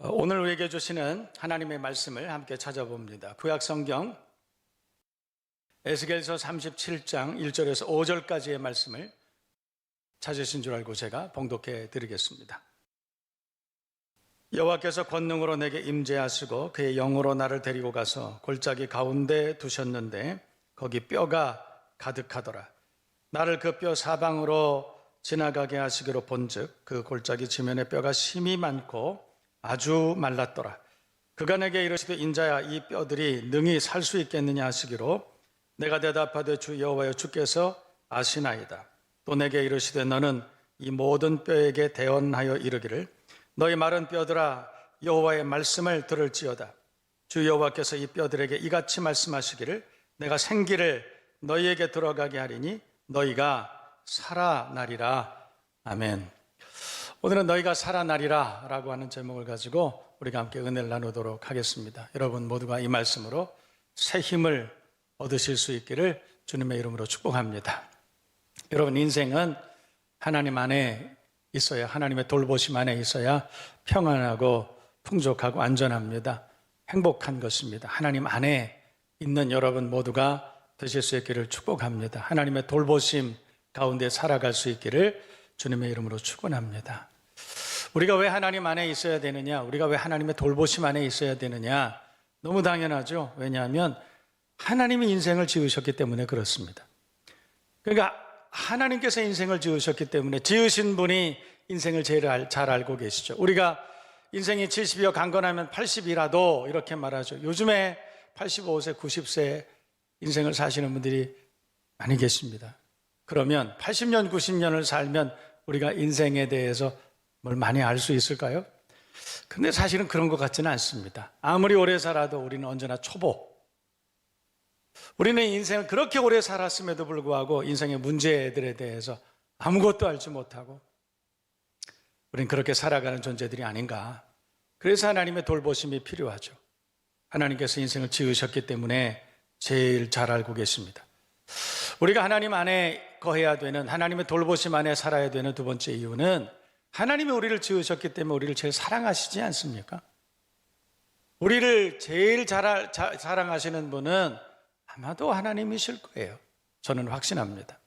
오늘 우리에게 주시는 하나님의 말씀을 함께 찾아봅니다. 구약성경 에스겔서 37장 1절에서 5절까지의 말씀을 찾으신 줄 알고 제가 봉독해 드리겠습니다. 여호와께서 권능으로 내게 임재하시고 그의 영으로 나를 데리고 가서 골짜기 가운데 두셨는데 거기 뼈가 가득하더라. 나를 그 뼈 사방으로 지나가게 하시기로 본즉 그 골짜기 지면에 뼈가 심이 많고 아주 말랐더라. 그가 내게 이르시되 인자야 이 뼈들이 능히 살 수 있겠느냐 하시기로 내가 대답하되 주 여호와여 주께서 아시나이다. 또 내게 이르시되 너는 이 모든 뼈에게 대언하여 이르기를 너희 마른 뼈들아 여호와의 말씀을 들을지어다. 주 여호와께서 이 뼈들에게 이같이 말씀하시기를 내가 생기를 너희에게 들어가게 하리니 너희가 살아나리라. 아멘. 오늘은 너희가 살아나리라 라고 하는 제목을 가지고 우리가 함께 은혜를 나누도록 하겠습니다. 여러분 모두가 이 말씀으로 새 힘을 얻으실 수 있기를 주님의 이름으로 축복합니다. 여러분 인생은 하나님 안에 있어야, 하나님의 돌보심 안에 있어야 평안하고 풍족하고 안전합니다. 행복한 것입니다. 하나님 안에 있는 여러분 모두가 되실 수 있기를 축복합니다. 하나님의 돌보심 가운데 살아갈 수 있기를 주님의 이름으로 축원합니다. 우리가 왜 하나님 안에 있어야 되느냐? 우리가 왜 하나님의 돌보심 안에 있어야 되느냐? 너무 당연하죠. 왜냐하면 하나님이 인생을 지으셨기 때문에 그렇습니다. 그러니까 하나님께서 인생을 지으셨기 때문에 지으신 분이 인생을 제일 잘 알고 계시죠. 우리가 인생이 70이여 강건하면 80이라도 이렇게 말하죠. 요즘에 85세, 90세 인생을 사시는 분들이 많이 계십니다. 그러면 80년, 90년을 살면 우리가 인생에 대해서 뭘 많이 알 수 있을까요? 근데 사실은 그런 것 같지는 않습니다. 아무리 오래 살아도 우리는 언제나 초보. 우리는 인생을 그렇게 오래 살았음에도 불구하고 인생의 문제들에 대해서 아무것도 알지 못하고 우리는 그렇게 살아가는 존재들이 아닌가. 그래서 하나님의 돌보심이 필요하죠. 하나님께서 인생을 지으셨기 때문에 제일 잘 알고 계십니다. 우리가 하나님 안에 거해야 되는, 하나님의 돌보심 안에 살아야 되는 두 번째 이유는 하나님이 우리를 지으셨기 때문에 우리를 제일 사랑하시지 않습니까? 우리를 제일 사랑하시는 분은 아마도 하나님이실 거예요. 저는 확신합니다.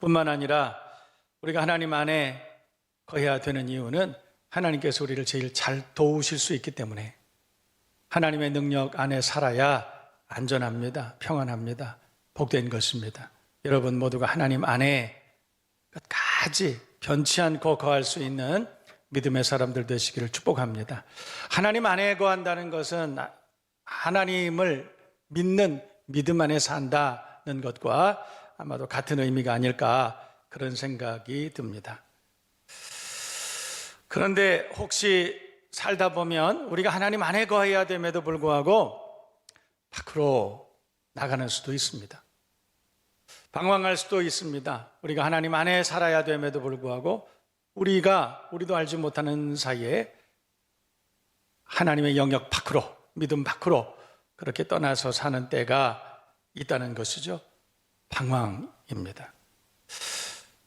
뿐만 아니라 우리가 하나님 안에 거해야 되는 이유는 하나님께서 우리를 제일 잘 도우실 수 있기 때문에 하나님의 능력 안에 살아야 안전합니다. 평안합니다. 복된 것입니다. 여러분 모두가 하나님 안에 끝까지 변치 않고 거할 수 있는 믿음의 사람들 되시기를 축복합니다. 하나님 안에 거한다는 것은 하나님을 믿는 믿음 안에 산다는 것과 아마도 같은 의미가 아닐까 그런 생각이 듭니다. 그런데 혹시 살다 보면 우리가 하나님 안에 거해야 됨에도 불구하고 밖으로 나가는 수도 있습니다. 방황할 수도 있습니다. 우리가 하나님 안에 살아야 됨에도 불구하고 우리도 알지 못하는 사이에 하나님의 영역 밖으로, 믿음 밖으로 그렇게 떠나서 사는 때가 있다는 것이죠. 방황입니다.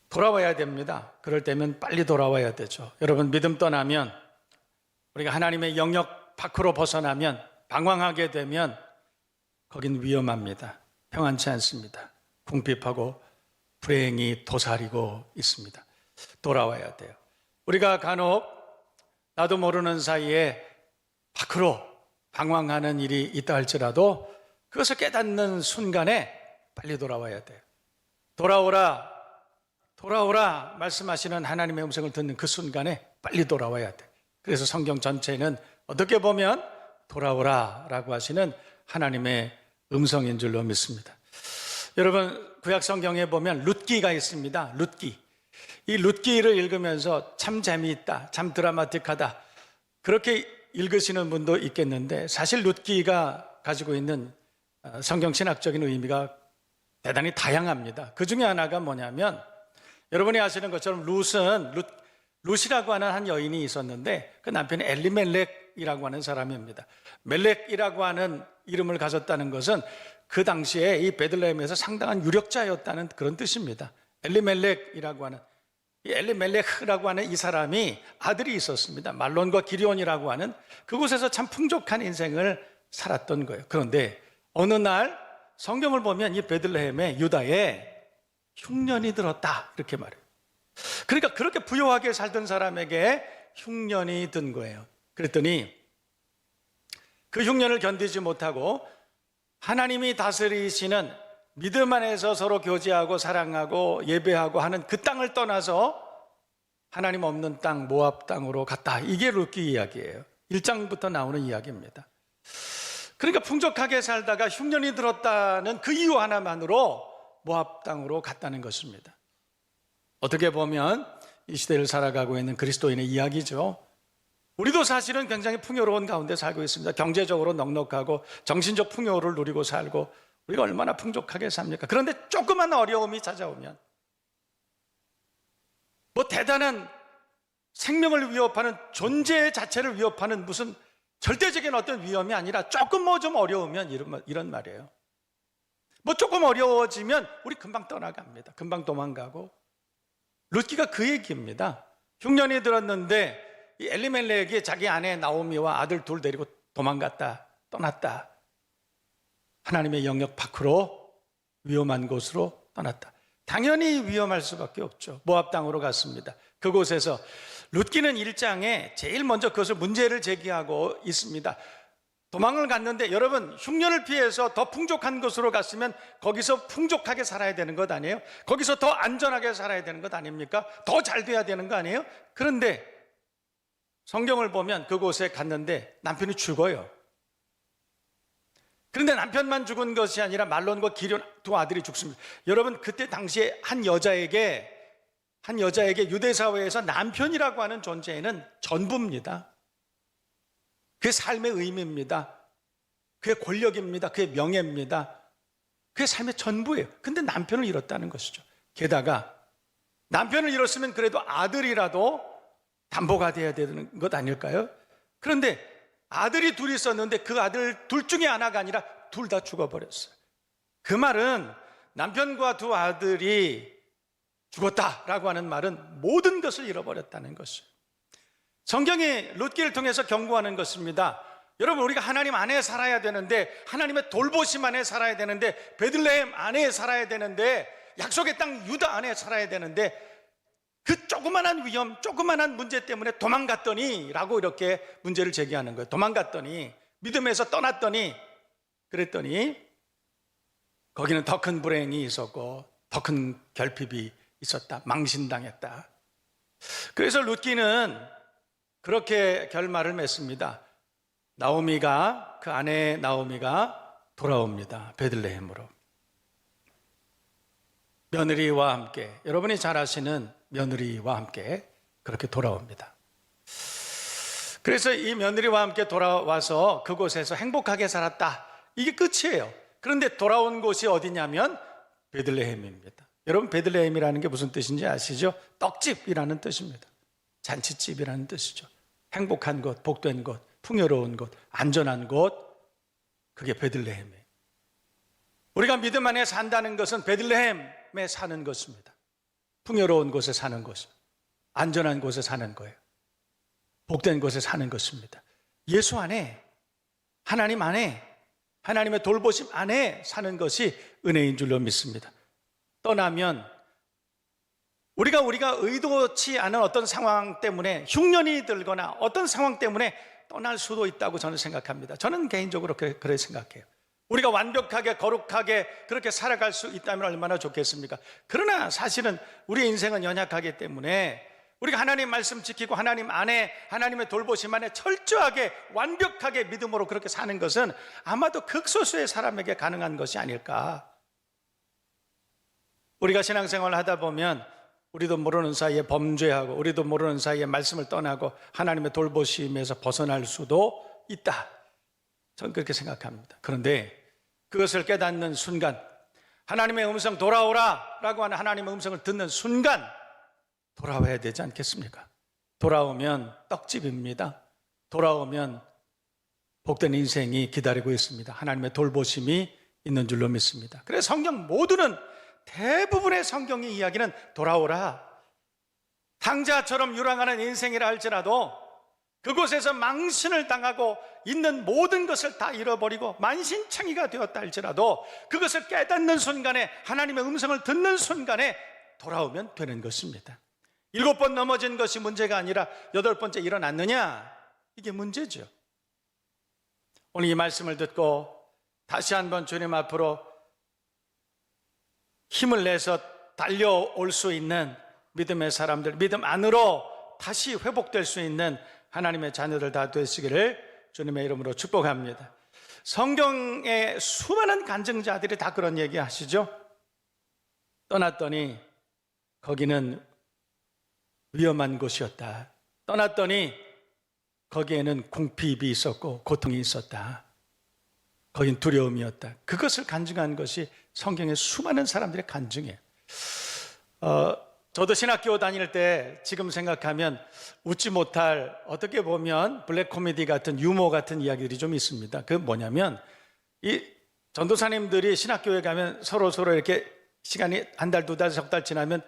돌아와야 됩니다. 그럴 때면 빨리 돌아와야 되죠. 여러분 믿음 떠나면, 우리가 하나님의 영역 밖으로 벗어나면, 방황하게 되면 거긴 위험합니다. 평안치 않습니다. 궁핍하고 불행이 도사리고 있습니다. 돌아와야 돼요. 우리가 간혹 나도 모르는 사이에 밖으로 방황하는 일이 있다 할지라도 그것을 깨닫는 순간에 빨리 돌아와야 돼요. 돌아오라, 돌아오라 말씀하시는 하나님의 음성을 듣는 그 순간에 빨리 돌아와야 돼요. 그래서 성경 전체는 어떻게 보면 돌아오라 라고 하시는 하나님의 음성인 줄로 믿습니다. 여러분 구약 성경에 보면 룻기가 있습니다. 룻기. 이 룻기를 읽으면서 참 재미있다, 참 드라마틱하다 그렇게 읽으시는 분도 있겠는데 사실 룻기가 가지고 있는 성경 신학적인 의미가 대단히 다양합니다. 그 중에 하나가 뭐냐면 여러분이 아시는 것처럼 룻이라고 하는 한 여인이 있었는데 그 남편이 엘리멜렉이라고 하는 사람입니다. 멜렉이라고 하는 이름을 가졌다는 것은 그 당시에 이 베들레헴에서 상당한 유력자였다는 그런 뜻입니다. 엘리멜렉이라고 하는 이 엘리멜렉이라고 하는 이 사람이 아들이 있었습니다. 말론과 기리온이라고 하는 그곳에서 참 풍족한 인생을 살았던 거예요. 그런데 어느 날 성경을 보면 이 베들레헴에 유다에 흉년이 들었다 이렇게 말해요. 그러니까 그렇게 부유하게 살던 사람에게 흉년이 든 거예요. 그랬더니 그 흉년을 견디지 못하고 하나님이 다스리시는 믿음 안에서 서로 교제하고 사랑하고 예배하고 하는 그 땅을 떠나서 하나님 없는 땅 모압 땅으로 갔다. 이게 룻기 이야기예요. 1장부터 나오는 이야기입니다. 그러니까 풍족하게 살다가 흉년이 들었다는 그 이유 하나만으로 모압 땅으로 갔다는 것입니다. 어떻게 보면 이 시대를 살아가고 있는 그리스도인의 이야기죠. 우리도 사실은 굉장히 풍요로운 가운데 살고 있습니다. 경제적으로 넉넉하고 정신적 풍요를 누리고 살고 우리가 얼마나 풍족하게 삽니까? 그런데 조그만 어려움이 찾아오면 뭐 대단한 생명을 위협하는 존재 자체를 위협하는 무슨 절대적인 어떤 위험이 아니라 조금 뭐 좀 어려우면 이런 말이에요. 뭐 조금 어려워지면 우리 금방 떠나갑니다. 금방 도망가고. 룻기가 그 얘기입니다. 흉년이 들었는데 이 엘리멜렉이 자기 아내 나오미와 아들 둘 데리고 도망갔다, 떠났다. 하나님의 영역 밖으로 위험한 곳으로 떠났다. 당연히 위험할 수밖에 없죠. 모압 땅으로 갔습니다. 그곳에서 룻기는 1장에 제일 먼저 그것을 문제를 제기하고 있습니다. 도망을 갔는데 여러분 흉년을 피해서 더 풍족한 곳으로 갔으면 거기서 풍족하게 살아야 되는 것 아니에요? 거기서 더 안전하게 살아야 되는 것 아닙니까? 더 잘 돼야 되는 거 아니에요? 그런데 성경을 보면 그곳에 갔는데 남편이 죽어요. 그런데 남편만 죽은 것이 아니라 말론과 기럐 두 아들이 죽습니다. 여러분 그때 당시에 한 여자에게 유대 사회에서 남편이라고 하는 존재는 전부입니다. 그의 삶의 의미입니다. 그의 권력입니다. 그의 명예입니다. 그의 삶의 전부예요. 근데 남편을 잃었다는 것이죠. 게다가 남편을 잃었으면 그래도 아들이라도 담보가 돼야 되는 것 아닐까요? 그런데 아들이 둘이 있었는데 그 아들 둘 중에 하나가 아니라 둘 다 죽어버렸어요. 그 말은 남편과 두 아들이 죽었다라고 하는 말은 모든 것을 잃어버렸다는 것이에요. 성경이 룻기를 통해서 경고하는 것입니다. 여러분 우리가 하나님 안에 살아야 되는데 하나님의 돌보심 안에 살아야 되는데 베들레헴 안에 살아야 되는데 약속의 땅 유다 안에 살아야 되는데 그 조그만한 위험, 조그만한 문제 때문에 도망갔더니 라고 이렇게 문제를 제기하는 거예요. 도망갔더니 믿음에서 떠났더니 그랬더니 거기는 더 큰 불행이 있었고 더 큰 결핍이 있었다. 망신당했다. 그래서 룻기는 그렇게 결말을 맺습니다. 나오미가 그 아내 나오미가 돌아옵니다. 베들레헴으로. 며느리와 함께 여러분이 잘 아시는 며느리와 함께 그렇게 돌아옵니다. 그래서 이 며느리와 함께 돌아와서 그곳에서 행복하게 살았다. 이게 끝이에요. 그런데 돌아온 곳이 어디냐면 베들레헴입니다. 여러분 베들레헴이라는 게 무슨 뜻인지 아시죠? 떡집이라는 뜻입니다. 잔치집이라는 뜻이죠. 행복한 곳, 복된 곳, 풍요로운 곳, 안전한 곳, 그게 베들레헴이에요. 우리가 믿음 안에 산다는 것은 베들레헴에 사는 것입니다. 풍요로운 곳에 사는 것, 안전한 곳에 사는 거예요. 복된 곳에 사는 것입니다. 예수 안에, 하나님 안에, 하나님의 돌보심 안에 사는 것이 은혜인 줄로 믿습니다. 떠나면 우리가 의도치 않은 어떤 상황 때문에 흉년이 들거나 어떤 상황 때문에 떠날 수도 있다고 저는 생각합니다. 저는 개인적으로 그래 생각해요. 우리가 완벽하게 거룩하게 그렇게 살아갈 수 있다면 얼마나 좋겠습니까? 그러나 사실은 우리의 인생은 연약하기 때문에 우리가 하나님 말씀 지키고 하나님 안에 하나님의 돌보심 안에 철저하게 완벽하게 믿음으로 그렇게 사는 것은 아마도 극소수의 사람에게 가능한 것이 아닐까. 우리가 신앙생활을 하다 보면 우리도 모르는 사이에 범죄하고 우리도 모르는 사이에 말씀을 떠나고 하나님의 돌보심에서 벗어날 수도 있다. 저는 그렇게 생각합니다. 그런데 그것을 깨닫는 순간 하나님의 음성 돌아오라 라고 하는 하나님의 음성을 듣는 순간 돌아와야 되지 않겠습니까? 돌아오면 떡집입니다. 돌아오면 복된 인생이 기다리고 있습니다. 하나님의 돌보심이 있는 줄로 믿습니다. 그래서 성경 모두는 대부분의 성경의 이야기는 돌아오라, 황자처럼 유랑하는 인생이라 할지라도 그곳에서 망신을 당하고 있는 모든 것을 다 잃어버리고 만신창이가 되었다 할지라도 그것을 깨닫는 순간에, 하나님의 음성을 듣는 순간에 돌아오면 되는 것입니다. 7번 넘어진 것이 문제가 아니라 8번째 일어났느냐, 이게 문제죠. 오늘 이 말씀을 듣고 다시 한번 주님 앞으로 힘을 내서 달려올 수 있는 믿음의 사람들, 믿음 안으로 다시 회복될 수 있는 하나님의 자녀들 다 되시기를 주님의 이름으로 축복합니다. 성경의 수많은 간증자들이 다 그런 얘기 하시죠. 떠났더니 거기는 위험한 곳이었다. 떠났더니 거기에는 궁핍이 있었고 고통이 있었다. 거긴 두려움이었다. 그것을 간증한 것이 성경의 수많은 사람들의 간증이에요. 저도 신학교 다닐 때 지금 생각하면 웃지 못할, 어떻게 보면 블랙 코미디 같은 유머 같은 이야기들이 좀 있습니다. 그건 뭐냐면 이 전도사님들이 신학교에 가면 서로 이렇게 시간이 한 달, 2달, 3달 지나면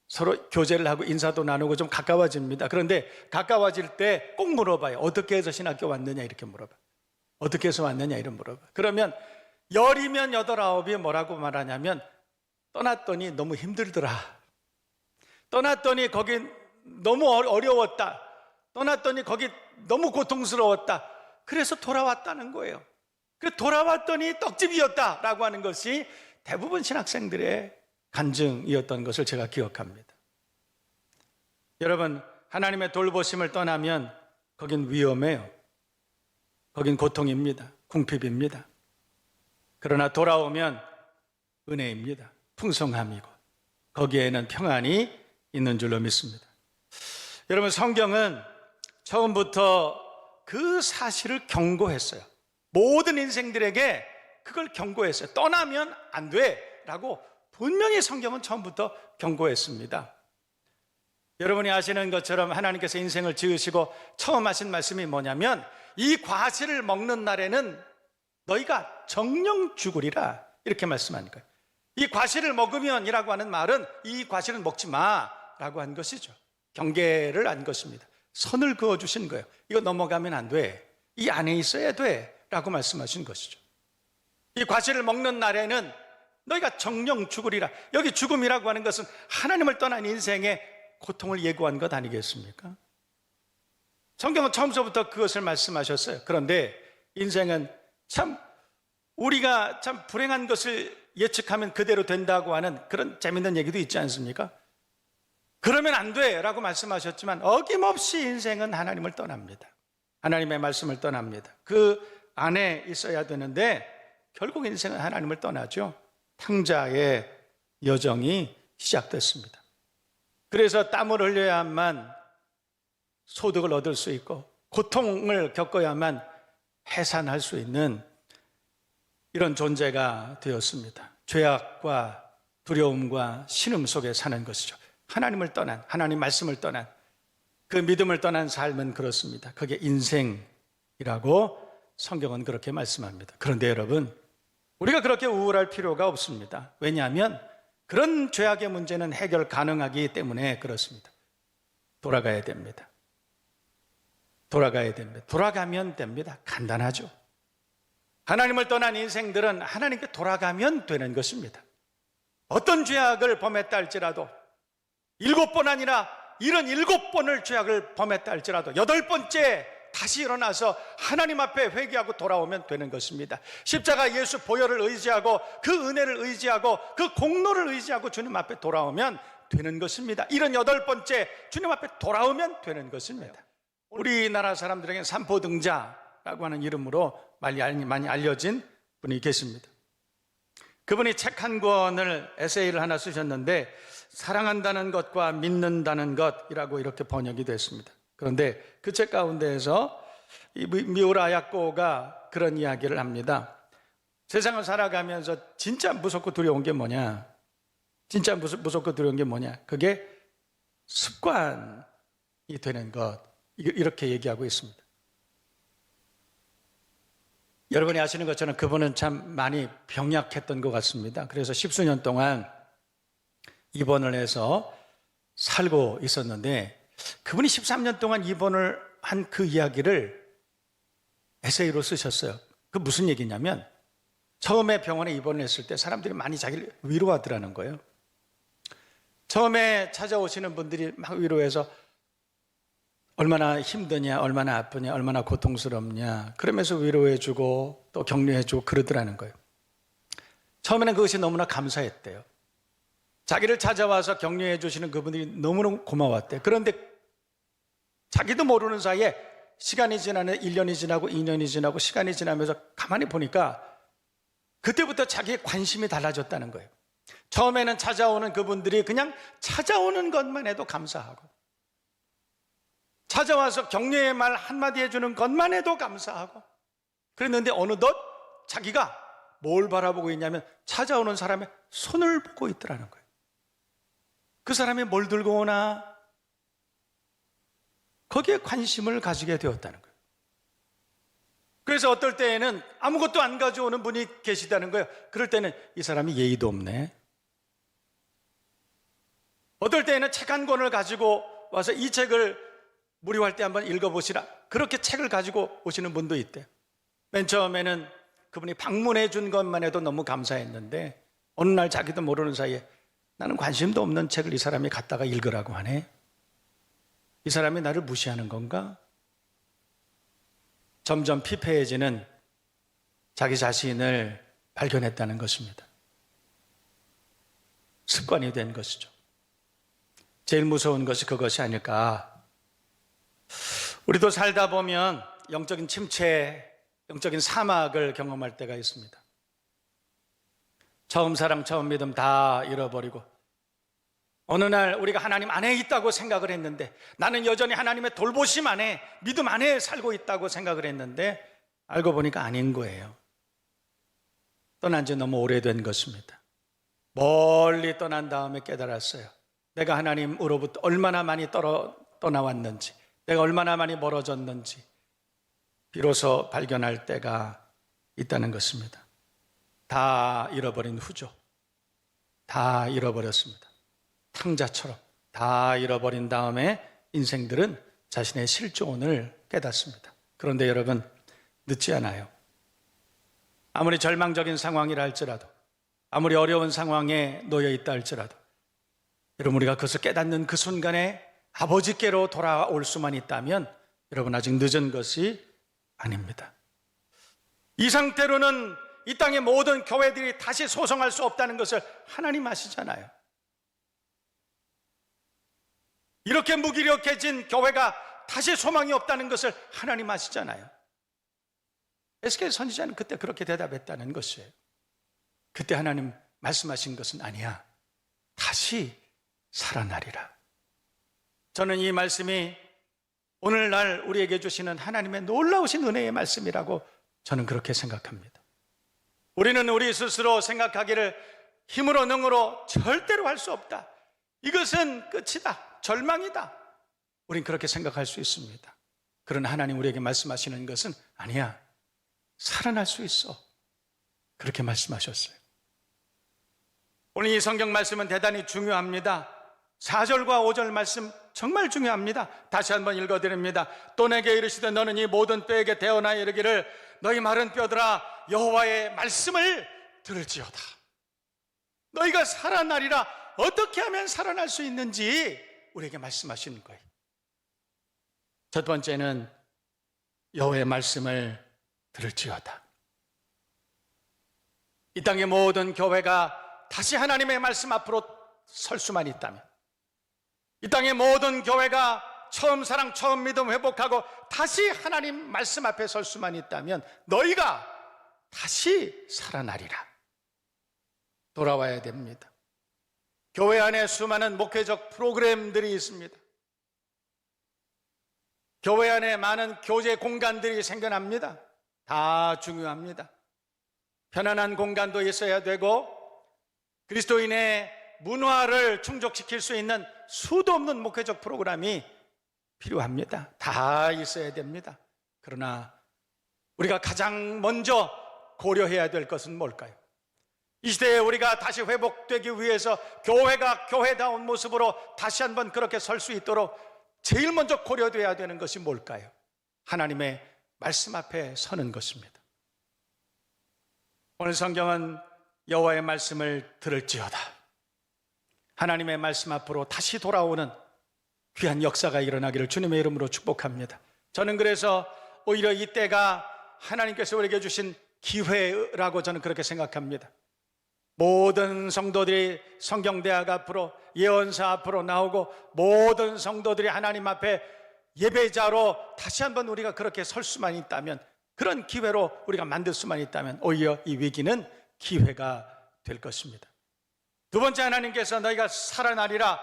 서로 교제를 하고 인사도 나누고 좀 가까워집니다. 그런데 가까워질 때 꼭 물어봐요. 어떻게 해서 신학교 왔느냐, 이렇게 물어봐요. 어떻게 해서 왔느냐, 이런 물어봐요. 그러면 10이면 8, 9이 뭐라고 말하냐면 떠났더니 너무 힘들더라. 떠났더니 거기 너무 어려웠다. 떠났더니 거기 너무 고통스러웠다. 그래서 돌아왔다는 거예요. 그 돌아왔더니 떡집이었다라고 하는 것이 대부분 신학생들의 간증이었던 것을 제가 기억합니다. 여러분, 하나님의 돌보심을 떠나면 거긴 위험해요. 거긴 고통입니다. 궁핍입니다. 그러나 돌아오면 은혜입니다. 풍성함이고 거기에는 평안이 있는 줄로 믿습니다. 여러분, 성경은 처음부터 그 사실을 경고했어요. 모든 인생들에게 그걸 경고했어요. 떠나면 안 돼라고 분명히 성경은 처음부터 경고했습니다. 여러분이 아시는 것처럼 하나님께서 인생을 지으시고 처음 하신 말씀이 뭐냐면 이 과실을 먹는 날에는 너희가 정령 죽으리라, 이렇게 말씀하는 거예요. 이 과실을 먹으면 이라고 하는 말은 이 과실은 먹지 마라고 한 것이죠. 경계를 한 것입니다. 선을 그어주신 거예요. 이거 넘어가면 안 돼. 이 안에 있어야 돼 라고 말씀하신 것이죠. 이 과실을 먹는 날에는 너희가 정령 죽으리라. 여기 죽음이라고 하는 것은 하나님을 떠난 인생의 고통을 예고한 것 아니겠습니까? 성경은 처음부터 그것을 말씀하셨어요. 그런데 인생은 참 우리가 참 불행한 것을 예측하면 그대로 된다고 하는 그런 재밌는 얘기도 있지 않습니까? 그러면 안 돼라고 말씀하셨지만 어김없이 인생은 하나님을 떠납니다. 하나님의 말씀을 떠납니다. 그 안에 있어야 되는데 결국 인생은 하나님을 떠나죠. 탕자의 여정이 시작됐습니다. 그래서 땀을 흘려야만 소득을 얻을 수 있고 고통을 겪어야만 해산할 수 있는 이런 존재가 되었습니다. 죄악과 두려움과 신음 속에 사는 것이죠. 하나님을 떠난, 하나님 말씀을 떠난, 그 믿음을 떠난 삶은 그렇습니다. 그게 인생이라고 성경은 그렇게 말씀합니다. 그런데 여러분, 우리가 그렇게 우울할 필요가 없습니다. 왜냐하면 그런 죄악의 문제는 해결 가능하기 때문에 그렇습니다. 돌아가야 됩니다. 돌아가야 됩니다. 돌아가면 됩니다. 간단하죠. 하나님을 떠난 인생들은 하나님께 돌아가면 되는 것입니다. 어떤 죄악을 범했다 할지라도 7번 아니라 77번을 죄악을 범했다 할지라도 8번째 다시 일어나서 하나님 앞에 회개하고 돌아오면 되는 것입니다. 십자가 예수 보혈을 의지하고 그 은혜를 의지하고 그 공로를 의지하고 주님 앞에 돌아오면 되는 것입니다. 78번째 주님 앞에 돌아오면 되는 것입니다. 우리나라 사람들에게는 삼포등자라고 하는 이름으로 많이 알려진 분이 계십니다. 그분이 책 한 권을 에세이를 하나 쓰셨는데 사랑한다는 것과 믿는다는 것이라고 이렇게 번역이 됐습니다. 그런데 그 책 가운데에서 이 미우라 야꼬가 그런 이야기를 합니다. 세상을 살아가면서 진짜 무섭고 두려운 게 뭐냐? 진짜 무섭고 두려운 게 뭐냐? 그게 습관이 되는 것, 이렇게 얘기하고 있습니다. 여러분이 아시는 것처럼 그분은 참 많이 병약했던 것 같습니다. 그래서 10수년 동안 입원을 해서 살고 있었는데 그분이 13년 동안 입원을 한 그 이야기를 에세이로 쓰셨어요. 그 무슨 얘기냐면 처음에 병원에 입원을 했을 때 사람들이 많이 자기를 위로하더라는 거예요. 처음에 찾아오시는 분들이 막 위로해서 얼마나 힘드냐, 얼마나 아프냐, 얼마나 고통스럽냐 그러면서 위로해주고 또 격려해주고 그러더라는 거예요. 처음에는 그것이 너무나 감사했대요. 자기를 찾아와서 격려해 주시는 그분들이 너무너무 고마웠대요. 그런데 자기도 모르는 사이에 시간이 지나는 1년이 지나고 2년이 지나고 시간이 지나면서 가만히 보니까 그때부터 자기의 관심이 달라졌다는 거예요. 처음에는 찾아오는 그분들이 그냥 찾아오는 것만 해도 감사하고 찾아와서 격려의 말 한마디 해주는 것만 해도 감사하고 그랬는데 어느덧 자기가 뭘 바라보고 있냐면 찾아오는 사람의 손을 보고 있더라는 거예요. 그 사람이 뭘 들고 오나 거기에 관심을 가지게 되었다는 거예요. 그래서 어떨 때에는 아무것도 안 가져오는 분이 계시다는 거예요. 그럴 때는 이 사람이 예의도 없네. 어떨 때에는 책 한 권을 가지고 와서 이 책을 무료할 때 한번 읽어보시라. 그렇게 책을 가지고 오시는 분도 있대요. 맨 처음에는 그분이 방문해 준 것만 해도 너무 감사했는데 어느 날 자기도 모르는 사이에 나는 관심도 없는 책을 이 사람이 갖다가 읽으라고 하네. 이 사람이 나를 무시하는 건가? 점점 피폐해지는 자기 자신을 발견했다는 것입니다. 습관이 된 것이죠. 제일 무서운 것이 그것이 아닐까. 우리도 살다 보면 영적인 침체, 영적인 사막을 경험할 때가 있습니다. 처음 사랑, 처음 믿음 다 잃어버리고 어느 날 우리가 하나님 안에 있다고 생각을 했는데 나는 여전히 하나님의 돌보심 안에, 믿음 안에 살고 있다고 생각을 했는데 알고 보니까 아닌 거예요. 떠난 지 너무 오래된 것입니다. 멀리 떠난 다음에 깨달았어요. 내가 하나님으로부터 얼마나 많이 떠나왔는지, 내가 얼마나 많이 멀어졌는지 비로소 발견할 때가 있다는 것입니다. 다 잃어버린 후죠. 다 잃어버렸습니다. 탕자처럼 다 잃어버린 다음에 인생들은 자신의 실존을 깨닫습니다. 그런데 여러분, 늦지 않아요. 아무리 절망적인 상황이라 할지라도, 아무리 어려운 상황에 놓여 있다 할지라도 여러분, 우리가 그것을 깨닫는 그 순간에 아버지께로 돌아올 수만 있다면 여러분, 아직 늦은 것이 아닙니다. 이 상태로는 이 땅의 모든 교회들이 다시 소성할 수 없다는 것을 하나님 아시잖아요. 이렇게 무기력해진 교회가 다시 소망이 없다는 것을 하나님 아시잖아요. 에스겔 선지자는 그때 그렇게 대답했다는 것이에요. 그때 하나님 말씀하신 것은 아니야. 다시 살아나리라. 저는 이 말씀이 오늘날 우리에게 주시는 하나님의 놀라우신 은혜의 말씀이라고 저는 그렇게 생각합니다. 우리는 우리 스스로 생각하기를 힘으로 능으로 절대로 할 수 없다. 이것은 끝이다. 절망이다. 우린 그렇게 생각할 수 있습니다. 그러나 하나님 우리에게 말씀하시는 것은 아니야. 살아날 수 있어. 그렇게 말씀하셨어요. 오늘 이 성경 말씀은 대단히 중요합니다. 4절과 5절 말씀 정말 중요합니다. 다시 한번 읽어드립니다. 또 내게 이르시되 너는 이 모든 뼈에게 대어나 이르기를 너희 마른 뼈들아 여호와의 말씀을 들을지어다. 너희가 살아나리라. 어떻게 하면 살아날 수 있는지 우리에게 말씀하시는 거예요. 첫 번째는 여호와의 말씀을 들을지어다. 이 땅의 모든 교회가 다시 하나님의 말씀 앞으로 설 수만 있다면, 이 땅의 모든 교회가 처음 사랑, 처음 믿음 회복하고 다시 하나님 말씀 앞에 설 수만 있다면 너희가 다시 살아나리라. 돌아와야 됩니다. 교회 안에 수많은 목회적 프로그램들이 있습니다. 교회 안에 많은 교제 공간들이 생겨납니다. 다 중요합니다. 편안한 공간도 있어야 되고 그리스도인의 문화를 충족시킬 수 있는 수도 없는 목회적 프로그램이 필요합니다. 다 있어야 됩니다. 그러나 우리가 가장 먼저 고려해야 될 것은 뭘까요? 이 시대에 우리가 다시 회복되기 위해서 교회가 교회다운 모습으로 다시 한번 그렇게 설 수 있도록 제일 먼저 고려돼야 되는 것이 뭘까요? 하나님의 말씀 앞에 서는 것입니다. 오늘 성경은 여호와의 말씀을 들을지어다, 하나님의 말씀 앞으로 다시 돌아오는 귀한 역사가 일어나기를 주님의 이름으로 축복합니다. 저는 그래서 오히려 이때가 하나님께서 우리에게 주신 기회라고 저는 그렇게 생각합니다. 모든 성도들이 성경대학 앞으로, 예언사 앞으로 나오고 모든 성도들이 하나님 앞에 예배자로 다시 한번 우리가 그렇게 설 수만 있다면, 그런 기회로 우리가 만들 수만 있다면 오히려 이 위기는 기회가 될 것입니다. 두 번째, 하나님께서 너희가 살아나리라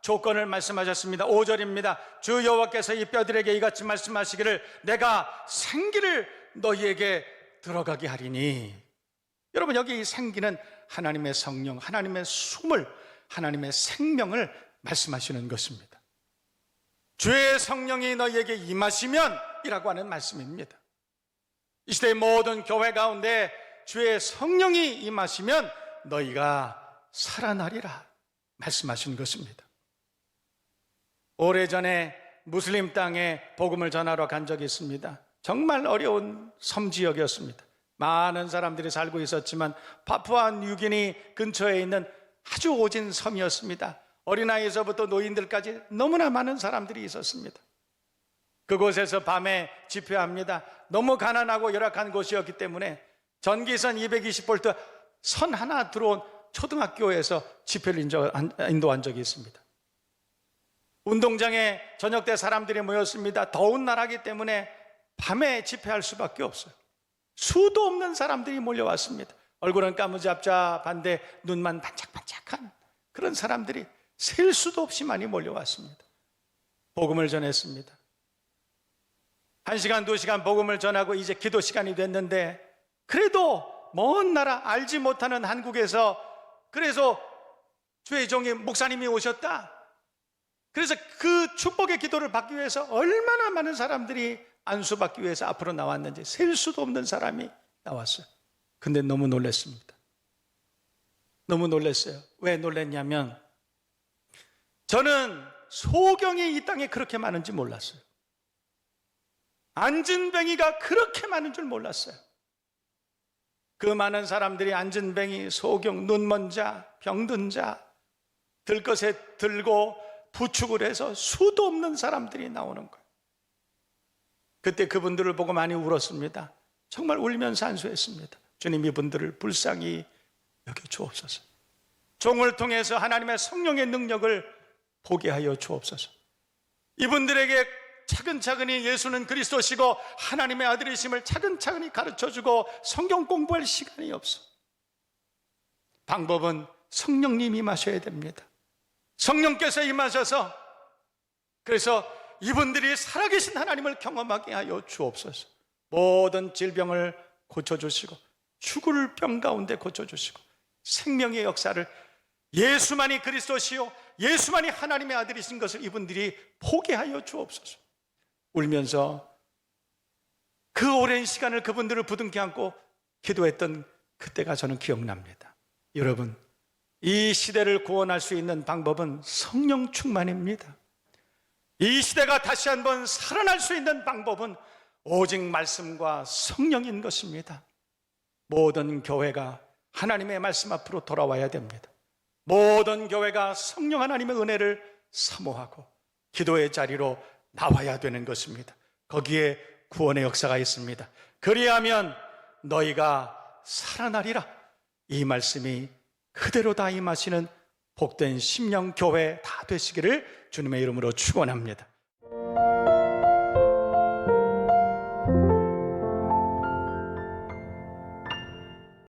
조건을 말씀하셨습니다. 5절입니다. 주 여호와께서 이 뼈들에게 이같이 말씀하시기를 내가 생기를 너희에게 들어가게 하리니. 여러분, 여기 이 생기는 하나님의 성령, 하나님의 숨을, 하나님의 생명을 말씀하시는 것입니다. 주의 성령이 너희에게 임하시면 이라고 하는 말씀입니다. 이 시대의 모든 교회 가운데 주의 성령이 임하시면 너희가 살아나리라 말씀하신 것입니다. 오래전에 무슬림 땅에 복음을 전하러 간 적이 있습니다. 정말 어려운 섬 지역이었습니다. 많은 사람들이 살고 있었지만 파푸아 뉴기니 근처에 있는 아주 오진 섬이었습니다. 어린아이에서부터 노인들까지 너무나 많은 사람들이 있었습니다. 그곳에서 밤에 집회합니다. 너무 가난하고 열악한 곳이었기 때문에 전기선 220V 선 하나 들어온 초등학교에서 집회를 인도한 적이 있습니다. 운동장에 저녁 때 사람들이 모였습니다. 더운 나라기 때문에 밤에 집회할 수밖에 없어요. 수도 없는 사람들이 몰려왔습니다. 얼굴은 까무잡잡한데 눈만 반짝반짝한 그런 사람들이 셀 수도 없이 많이 몰려왔습니다. 복음을 전했습니다. 1시간, 2시간 복음을 전하고 이제 기도 시간이 됐는데, 그래도 먼 나라 알지 못하는 한국에서, 그래서 주의 종이 목사님이 오셨다. 그래서 그 축복의 기도를 받기 위해서 얼마나 많은 사람들이 안수받기 위해서 앞으로 나왔는지 셀 수도 없는 사람이 나왔어요. 근데 너무 놀랐습니다. 너무 놀랐어요. 왜 놀랐냐면, 저는 소경이 이 땅에 그렇게 많은지 몰랐어요. 안진뱅이가 그렇게 많은 줄 몰랐어요. 그 많은 사람들이 안진뱅이, 소경, 눈먼 자, 병든 자, 들것에 들고 부축을 해서 수도 없는 사람들이 나오는 거예요. 그때 그분들을 보고 많이 울었습니다. 정말 울면서 안수했습니다. 주님, 이분들을 불쌍히 여겨주옵소서. 종을 통해서 하나님의 성령의 능력을 보게 하여 주옵소서. 이분들에게 차근차근히 예수는 그리스도시고 하나님의 아들이심을 차근차근히 가르쳐주고 성경 공부할 시간이 없어. 방법은 성령님이 임하셔야 됩니다. 성령께서 임하셔서, 그래서 이분들이 살아계신 하나님을 경험하게 하여 주옵소서. 모든 질병을 고쳐주시고 죽을 병 가운데 고쳐주시고 생명의 역사를, 예수만이 그리스도시요 예수만이 하나님의 아들이신 것을 이분들이 보게 하여 주옵소서. 울면서 그 오랜 시간을 그분들을 부둥켜 안고 기도했던 그때가 저는 기억납니다. 여러분, 이 시대를 구원할 수 있는 방법은 성령 충만입니다. 이 시대가 다시 한번 살아날 수 있는 방법은 오직 말씀과 성령인 것입니다. 모든 교회가 하나님의 말씀 앞으로 돌아와야 됩니다. 모든 교회가 성령 하나님의 은혜를 사모하고 기도의 자리로 나와야 되는 것입니다. 거기에 구원의 역사가 있습니다. 그리하면 너희가 살아나리라. 이 말씀이 그대로 다 임하시는 복된 심령교회 다 되시기를 주님의 이름으로 축원합니다.